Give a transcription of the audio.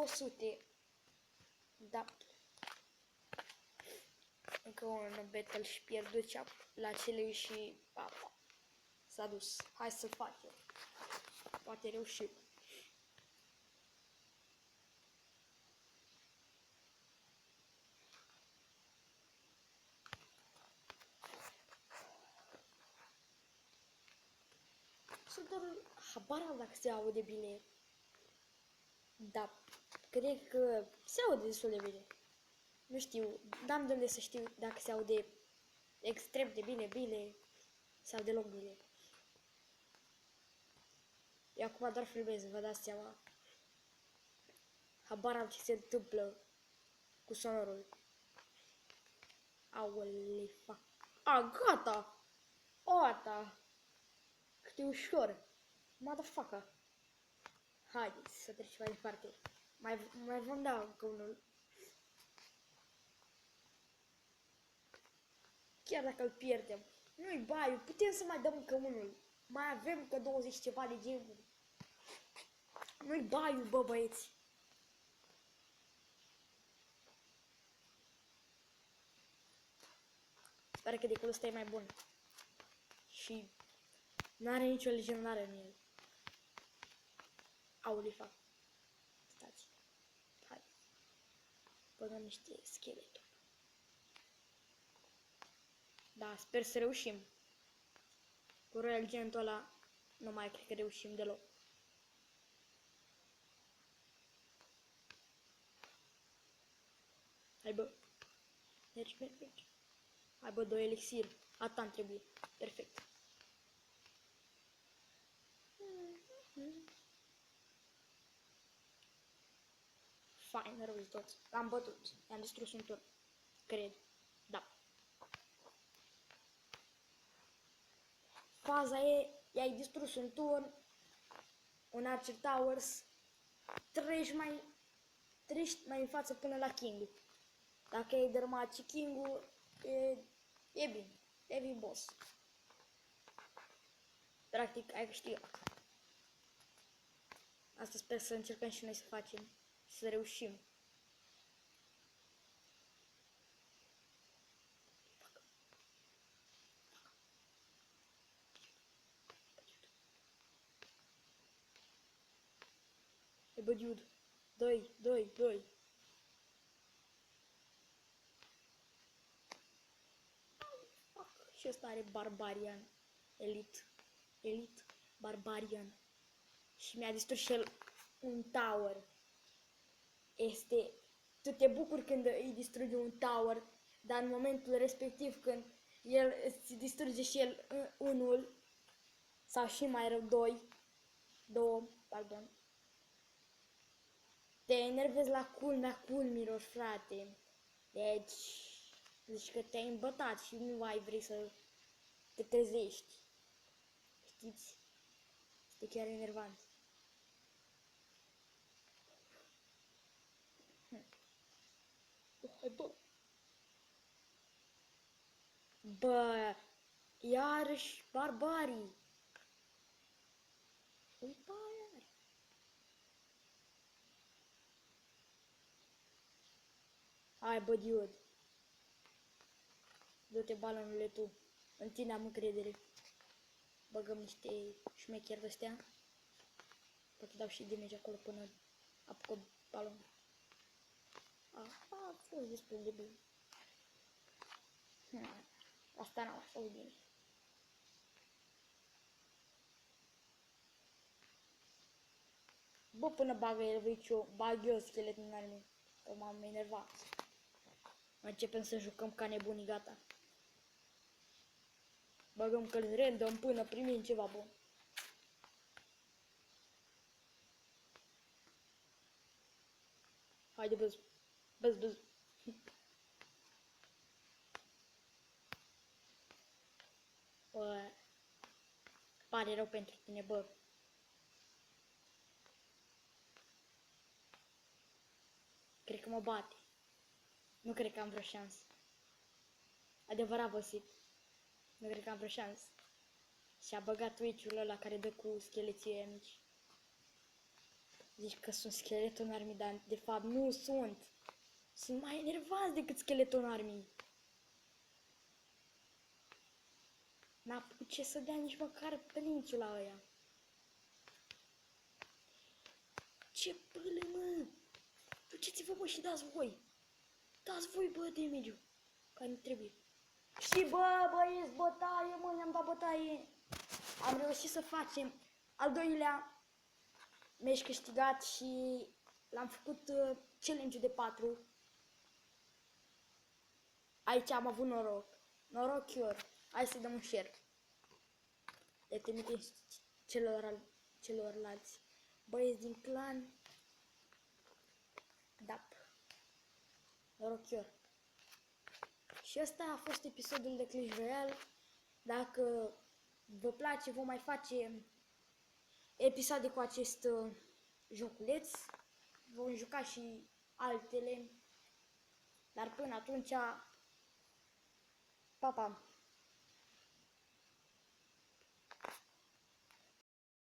200. Da. Încă un battle și pierdut la cele și papa. S-a dus. Hai să facem. Poate reușim. Doar habar am dacă se aude bine. Da, cred că se aude destul de bine. Nu știu, n-am de unde să știu dacă se aude extrem de bine sau deloc bine. Eu acum doar filmez, vă dați seama. Habar am ce se întâmplă cu sonorul. Aole, fac. A, gata! Gata! Cât de ușor. Motherfucker. Haideți să trecem mai departe. Mai vom da încă unul. Chiar dacă îl pierdem. Nu-i baiu, putem să mai dăm încă unul. Mai avem încă 20 ceva de gemuri. Nu-i baiu, bă, băieți. Sper că decolul ăsta e mai bun. Și n-are nicio legendară în el. Aoleu, fac. Stați. Hai. Băgăm niște scheleturi. Da, sper să reușim. Cu Royal Gentul ăla nu mai cred că reușim deloc. Hai bă. Mergi. Hai bă, 2 elixir. Atât am trebuie. Perfect. Fain, rău toți. L-am bătut. I-am distrus un turn. Cred. Da. Faza e, i-ai distrus un turn, un Archer Towers, treci mai în față până la King. Dacă ai dărâmat și King-ul, e bine. Devii boss. Practic, ai câștigat. Asta sper să încercăm și noi să facem. Să reușim. E bă, dude. 2. Și ăsta are Barbarian. Elite Barbarian. Și mi-a distrus și el un tower. Tu te bucuri când îi distruge un tower, dar în momentul respectiv când el îți distruge și el unul, sau și mai rău două, pardon, te enervezi la culmilor, frate. Deci că te-ai îmbătat și nu ai vrei să te trezești. Știți? Este chiar enervant. Hai bă! Bă! Iarăși barbarii! Uita iar! Hai bă, dude! Du-te balonule tu! În tine am încredere. Băgăm niște șmecheri de-astea. Poate dau și damage acolo până apucă balonul. A fost destul de bine. Asta n-a fost bine. Bă, până bagă el viciu, bag eu schelet în arme. Că m-am enervat. Începem să jucăm ca nebunii, gata. Băgăm că-l random până primim ceva bun. Haide, băz. Bă, pare rău pentru tine, bă. Cred că mă bate. Nu cred că am vreo șansă. Adevărat, Bosit. Nu cred că am vreo șansă. Și-a băgat Twitch-ul ăla care dă cu scheleții aia mici. Zici că sunt Skeleton Army, dar de fapt nu sunt. Sunt mai enervați decât Skeleton Army. N-a putut ce să dea nici măcar penițul la ăia. Ce pâle, mă! Duceți-vă, mă, și dați voi! Dați voi, bă, damage-ul care îmi trebuie. Și bă, băieți, bătaie, mă, ne-am dat bătaie. Am reușit să facem al doilea meci câștigat și l-am făcut challenge-ul de 4. Aici am avut noroc. Norocior. Hai să dăm un share. Le trimitem celorlalți băieți din clan. Da. Norocior. Și ăsta a fost episodul de Clash Royale. Dacă vă place, vom mai face episoade cu acest joculeț. Vom juca și altele. Dar până atunci, pa, pa!